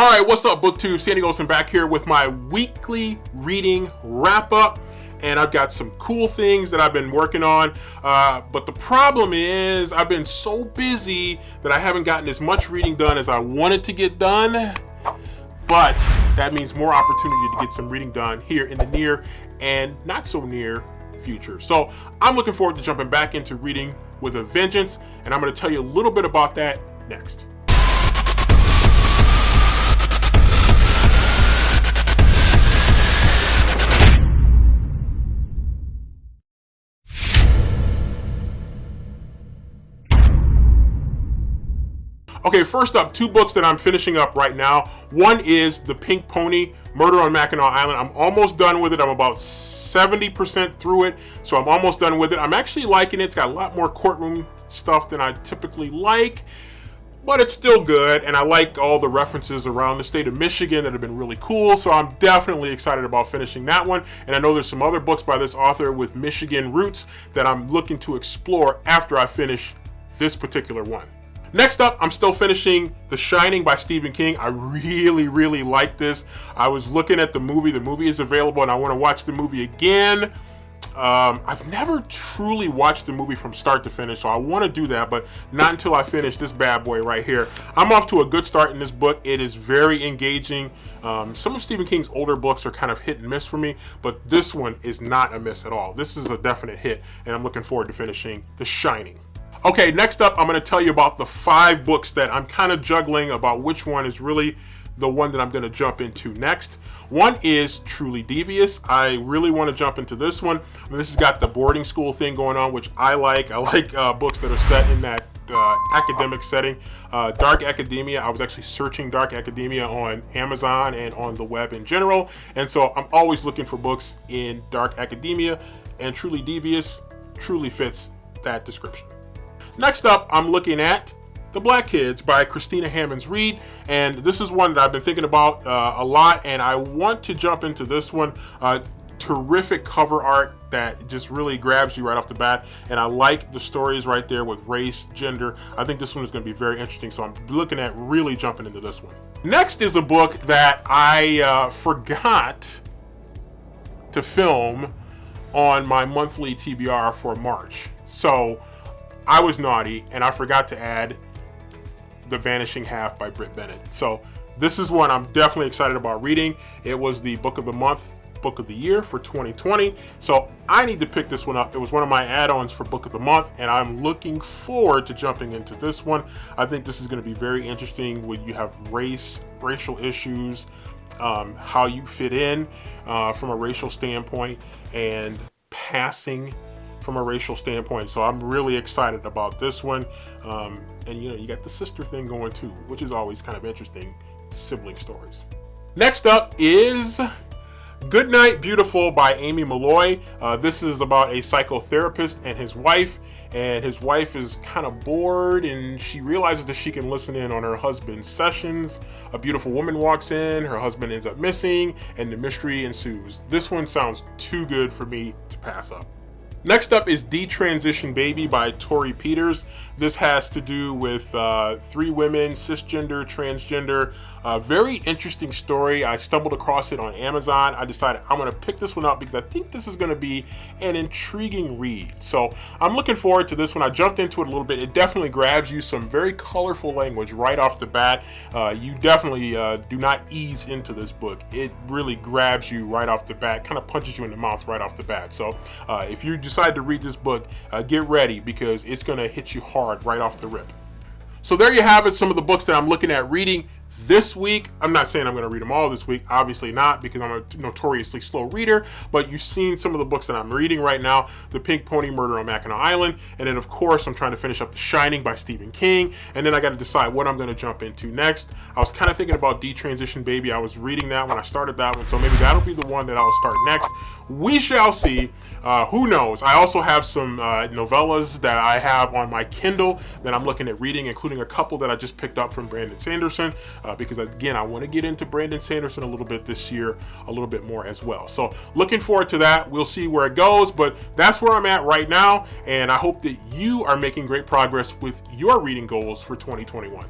All right, what's up, BookTube? Sandy Olsen back here with my weekly reading wrap up. And I've got some cool things that I've been working on. But the problem is I've been so busy that I haven't gotten as much reading done as I wanted to get done. But that means more opportunity to get some reading done here in the near and not so near future. So I'm looking forward to jumping back into reading with a vengeance. And I'm going to tell you a little bit about that next. Okay, first up, two books that I'm finishing up right now. One is The Pink Pony, Murder on Mackinac Island. I'm almost done with it. I'm about 70% through it, so I'm almost done with it. I'm actually liking it. It's got a lot more courtroom stuff than I typically like, but it's still good, and I like all the references around the state of Michigan that have been really cool, so I'm definitely excited about finishing that one. And I know there's some other books by this author with Michigan roots that I'm looking to explore after I finish this particular one. Next up, I'm still finishing The Shining by Stephen King. I really like this. I was looking at the movie. The movie is available and I want to watch the movie again. I've never truly watched the movie from start to finish, so I want to do that, but not until I finish this bad boy right here. I'm off to a good start in this book. It is very engaging. Some of Stephen King's older books are kind of hit and miss for me, but this one is not a miss at all. This is a definite hit, and I'm looking forward to finishing The Shining. Okay, next up, I'm going to tell you about the 5 books that I'm kind of juggling about which one is really the one that I'm going to jump into next. One is Truly Devious. I really want to jump into this one. This has got the boarding school thing going on, which I like. I like books that are set in that academic setting. Dark Academia, I was actually searching Dark Academia on Amazon and on the web in general, and so I'm always looking for books in Dark Academia, and Truly Devious truly fits that description. Next up, I'm looking at The Black Kids by Christina Hammonds Reed, and this is one that I've been thinking about a lot, and I want to jump into this one. Terrific cover art that just really grabs you right off the bat, and I like the stories right there with race, gender. I think this one is going to be very interesting, so I'm looking at really jumping into this one. Next is a book that I forgot to film on my monthly TBR for March. So I was naughty and I forgot to add The Vanishing Half by Britt Bennett. So this is one I'm definitely excited about reading. It was the book of the month, book of the year for 2020. So I need to pick this one up. It was one of my add-ons for book of the month, and I'm looking forward to jumping into this one. I think this is going to be very interesting when you have racial issues, how you fit in from a racial standpoint, and passing from a racial standpoint. So I'm really excited about this one. And you got the sister thing going too, which is always kind of interesting, sibling stories. Next up is Goodnight Beautiful by Amy Malloy. This is about a psychotherapist and his wife is kind of bored, and she realizes that she can listen in on her husband's sessions. A beautiful woman walks in, her husband ends up missing, and the mystery ensues. This one sounds too good for me to pass up. Next up is Detransition Baby by Tori Peters. This has to do with 3 women, cisgender, transgender. Very interesting story. I stumbled across it on Amazon. I decided I'm going to pick this one up because I think this is going to be an intriguing read. So I'm looking forward to this one. I jumped into it a little bit. It definitely grabs you, some very colorful language right off the bat. You definitely do not ease into this book. It really grabs you right off the bat, kind of punches you in the mouth right off the bat. So if you decide to read this book, get ready because it's going to hit you hard right off the rip. So there you have it, some of the books that I'm looking at reading this week. I'm not saying I'm going to read them all this week, obviously not, because I'm a notoriously slow reader, but you've seen some of the books that I'm reading right now. The Pink Pony, Murder on Mackinac Island, and then of course I'm trying to finish up The Shining by Stephen King, and then I got to decide what I'm going to jump into next. I was kind of thinking about Detransition Baby. I was reading that when I started that one, so maybe that'll be the one that I'll start next. We shall see. Who knows? I also have some novellas that I have on my Kindle that I'm looking at reading, including a couple that I just picked up from Brandon Sanderson, because again, I want to get into Brandon Sanderson a little bit this year, a little bit more as well. So looking forward to that. We'll see where it goes, but that's where I'm at right now, and I hope that you are making great progress with your reading goals for 2021.